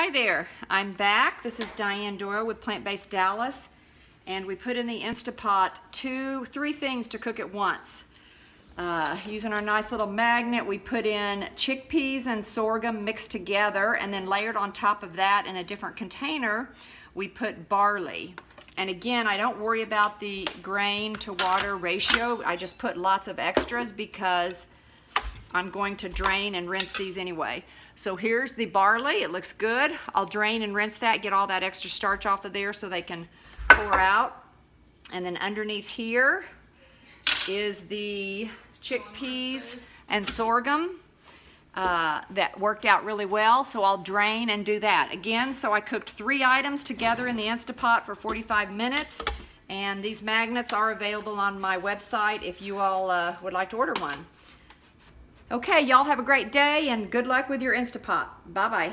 Hi there, I'm back. This is Diane Doyle with Plant-Based Dallas, and we put in the Instapot three things to cook at once. Using our nice little magnet, we put in chickpeas and sorghum mixed together, and then layered on top of that in a different container, we put barley. And again, I don't worry about the grain to water ratio. I just put lots of extras because I'm going to drain and rinse these anyway. So here's the barley. It looks good. I'll drain and rinse that, get all that extra starch off of there so they can pour out. And then underneath here is the chickpeas and sorghum that worked out really well. So I'll drain and do that. Again, so I cooked 3 items together in the Instapot for 45 minutes. And these magnets are available on my website if you all would like to order one. Okay, y'all have a great day and good luck with your Instapot. Bye-bye.